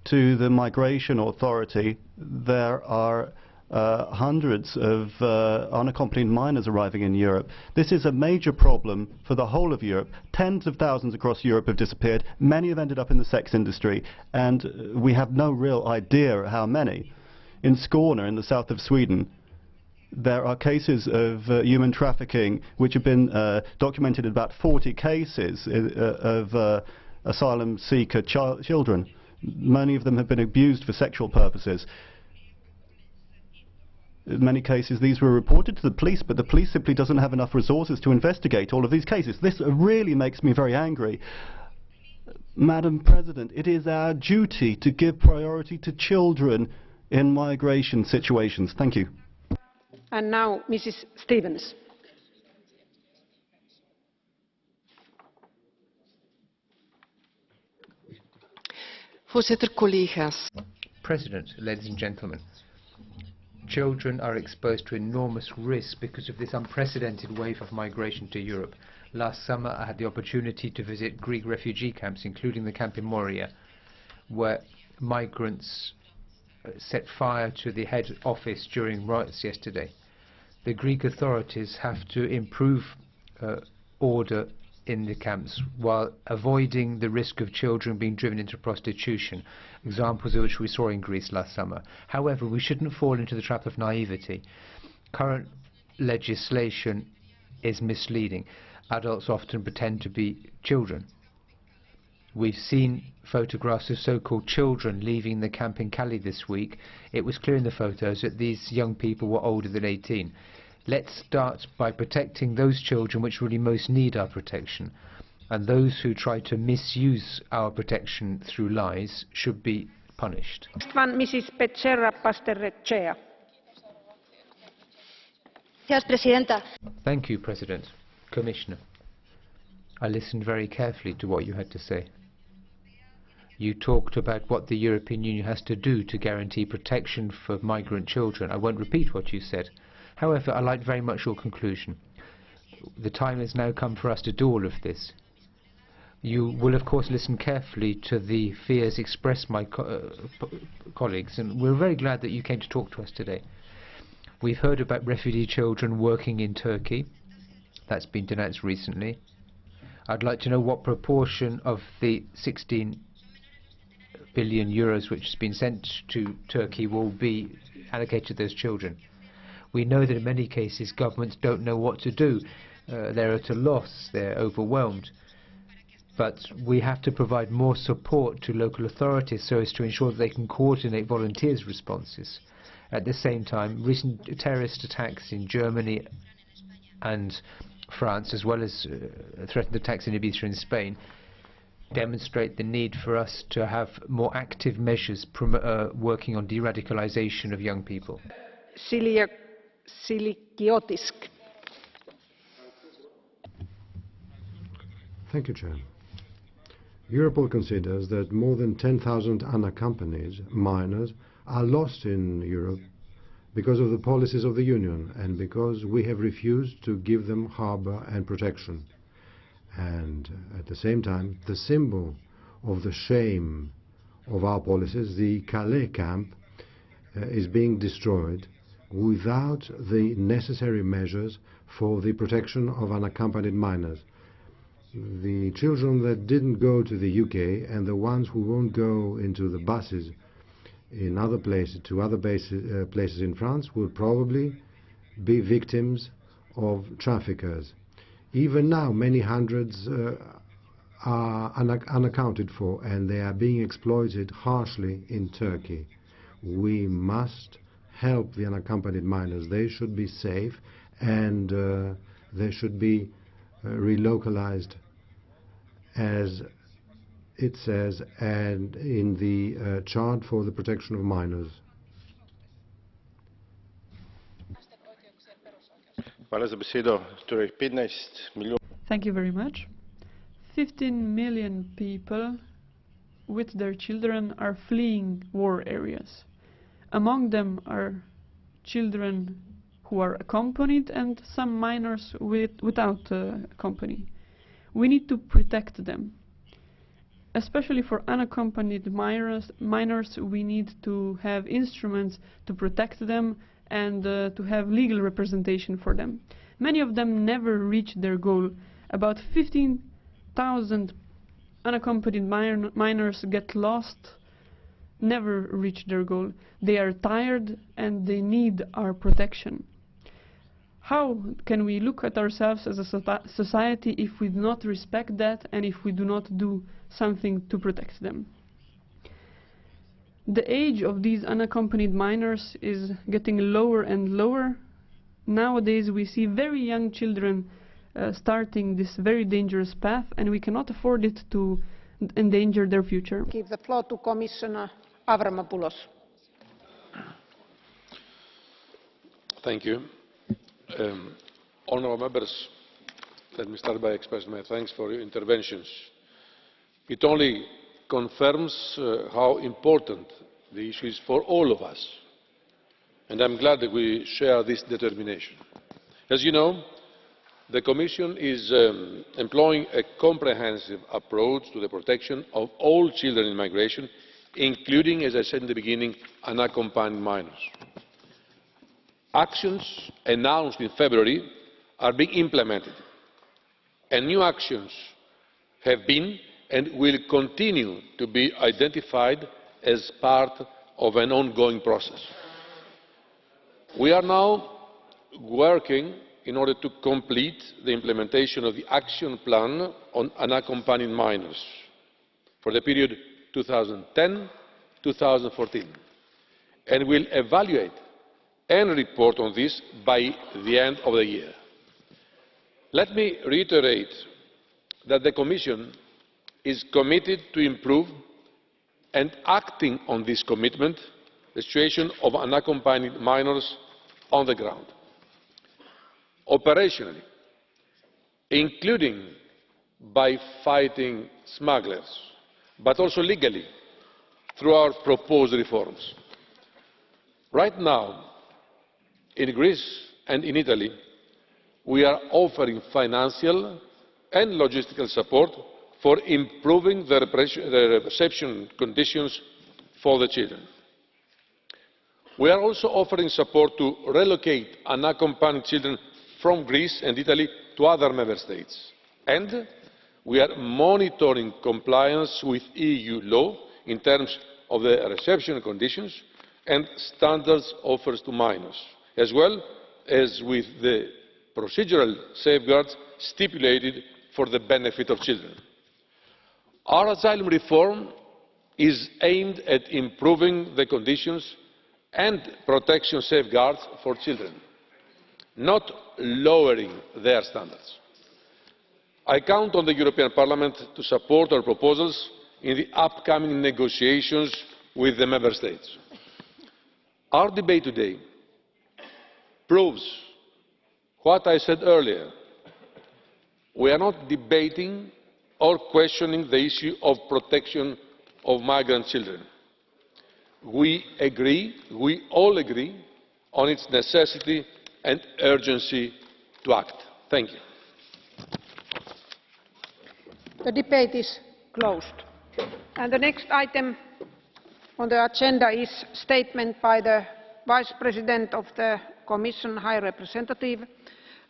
to the Migration Authority, there are hundreds of unaccompanied minors arriving in Europe. This is a major problem for the whole of Europe. Tens of thousands across Europe have disappeared. Many have ended up in the sex industry, and we have no real idea how many. In Skåne, in the south of Sweden, there are cases of human trafficking which have been documented in about 40 cases of asylum seeker children. Many of them have been abused for sexual purposes. In many cases these were reported to the police, but the police simply doesn't have enough resources to investigate all of these cases. This really makes me very angry. Madam President, it is our duty to give priority to children in migration situations. Thank you. And now Mrs. Stevens. Voorzitter, collega's. President, ladies and gentlemen, children are exposed to enormous risk because of this unprecedented wave of migration to Europe. Last summer I had the opportunity to visit Greek refugee camps, including the camp in Moria, where migrants set fire to the head office during riots yesterday. The Greek authorities have to improve order in the camps while avoiding the risk of children being driven into prostitution, examples of which we saw in Greece last summer. However, we shouldn't fall into the trap of naivety. Current legislation is misleading. Adults often pretend to be children. We've seen photographs of so-called children leaving the camp in Calais this week. It was clear in the photos that these young people were older than 18. Let's start by protecting those children which really most need our protection, and those who try to misuse our protection through lies should be punished. Mrs. Becerra-Pasterrechea. Thank you, President. Commissioner, I listened very carefully to what you had to say. You talked about what the European Union has to do to guarantee protection for migrant children. I won't repeat what you said. However, I liked very much your conclusion. The time has now come for us to do all of this. You will, of course, listen carefully to the fears expressed by colleagues, and we're very glad that you came to talk to us today. We've heard about refugee children working in Turkey. That's been denounced recently. I'd like to know what proportion of the 16 billion euros which has been sent to Turkey will be allocated to those children. We know that in many cases governments don't know what to do. They're at a loss, they're overwhelmed. But we have to provide more support to local authorities so as to ensure that they can coordinate volunteers' responses. At the same time, recent terrorist attacks in Germany and France, as well as threatened attacks in Ibiza and Spain, demonstrate the need for us to have more active measures working on de-radicalization of young people. Cecilia WIKSTRÖM. Thank you, Chair. Europol considers that more than 10,000 unaccompanied minors are lost in Europe because of the policies of the Union and because we have refused to give them harbour and protection. And at the same time, the symbol of the shame of our policies, the Calais camp, is being destroyed without the necessary measures for the protection of unaccompanied minors. The children that didn't go to the UK and the ones who won't go into the buses in other places, to other places in France, will probably be victims of traffickers. Even now, many hundreds are unaccounted for, and they are being exploited harshly in Turkey. We must help the unaccompanied minors. They should be safe, and they should be relocalized, as it says, and in the chart for the protection of minors. Thank you very much. 15 million people with their children are fleeing war areas. Among them are children who are accompanied and some minors without company. We need to protect them. Especially for unaccompanied minors, we need to have instruments to protect them and to have legal representation for them. Many of them never reach their goal. About 15,000 unaccompanied minors get lost, never reach their goal. They are tired and they need our protection. How can we look at ourselves as a society if we do not respect that and if we do not do something to protect them? The age of these unaccompanied minors is getting lower and lower. Nowadays we see very young children starting this very dangerous path, and we cannot afford it to endanger their future. Give the floor to Commissioner Avramopoulos. Thank you. Honourable members, let me start by expressing my thanks for your interventions. It only confirms how important the issue is for all of us, and I'm glad that we share this determination. As you know, the Commission is employing a comprehensive approach to the protection of all children in migration, including, as I said in the beginning, unaccompanied minors. Actions announced in February are being implemented, and new actions have been and will continue to be identified as part of an ongoing process. We are now working in order to complete the implementation of the Action Plan on Unaccompanied Minors for the period 2010-2014, and will evaluate and report on this by the end of the year. Let me reiterate that the Commission is committed to improve and acting on this commitment the situation of unaccompanied minors on the ground. Operationally, including by fighting smugglers, but also legally through our proposed reforms. Right now, in Greece and in Italy, we are offering financial and logistical support for improving the reception conditions for the children. We are also offering support to relocate unaccompanied children from Greece and Italy to other member states. And we are monitoring compliance with EU law in terms of the reception conditions and standards offered to minors, as well as with the procedural safeguards stipulated for the benefit of children. Our asylum reform is aimed at improving the conditions and protection safeguards for children, not lowering their standards. I count on the European Parliament to support our proposals in the upcoming negotiations with the Member States. Our debate today proves what I said earlier. We are not debating or questioning the issue of protection of migrant children. We all agree on its necessity and urgency to act. Thank you. The debate is closed. And the next item on the agenda is statement by the Vice President of the Commission, High Representative,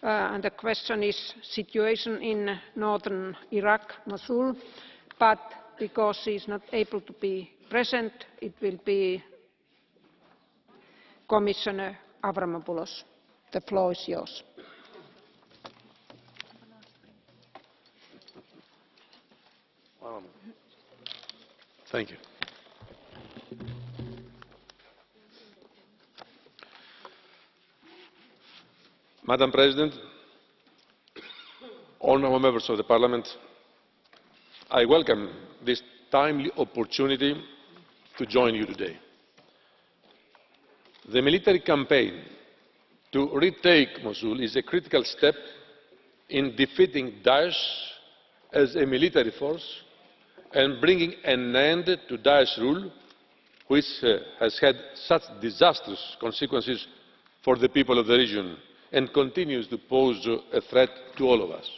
and the question is situation in northern Iraq, Mosul, but because he is not able to be present, it will be Commissioner Avramopoulos. The floor is yours. Thank you. Madam President, honourable members of the Parliament, I welcome this timely opportunity to join you today. The military campaign to retake Mosul is a critical step in defeating Daesh as a military force and bringing an end to Daesh rule, which has had such disastrous consequences for the people of the region and continues to pose a threat to all of us.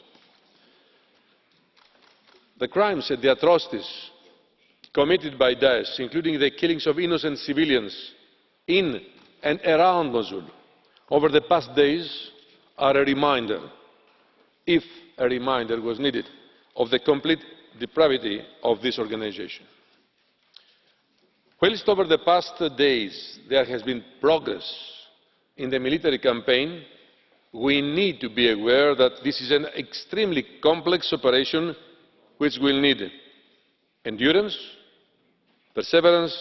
The crimes and the atrocities committed by Daesh, including the killings of innocent civilians in and around Mosul over the past days, are a reminder, if a reminder was needed, of the complete depravity of this organisation. Whilst over the past days there has been progress in the military campaign, we need to be aware that this is an extremely complex operation which will need endurance, perseverance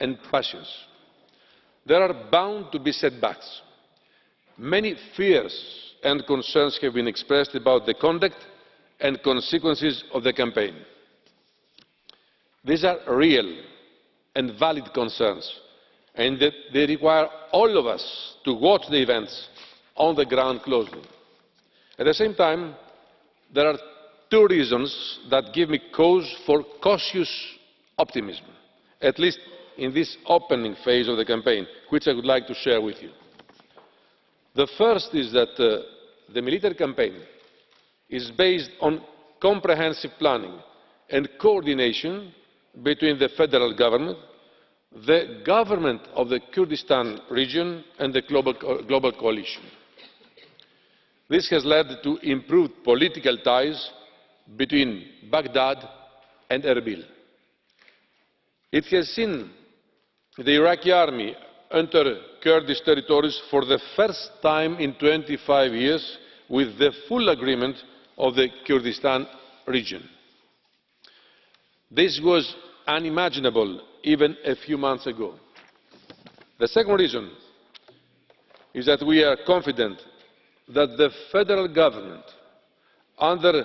and passions. There are bound to be setbacks. Many fears and concerns have been expressed about the conduct and consequences of the campaign. These are real and valid concerns, and they require all of us to watch the events on the ground closely. At the same time, there are two reasons that give me cause for cautious optimism, at least in this opening phase of the campaign, which I would like to share with you. The first is that the military campaign is based on comprehensive planning and coordination between the federal government, the government of the Kurdistan region and the global coalition. This has led to improved political ties between Baghdad and Erbil. It has seen the Iraqi army enter Kurdish territories for the first time in 25 years with the full agreement of the Kurdistan region. This was unimaginable even a few months ago. The second reason is that we are confident that the federal government, under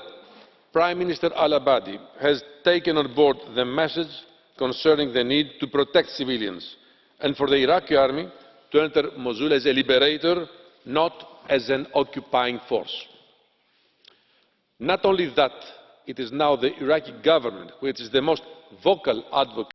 Prime Minister al-Abadi, has taken on board the message concerning the need to protect civilians and for the Iraqi army to enter Mosul as a liberator, not as an occupying force. Not only that, it is now the Iraqi government which is the most vocal advocate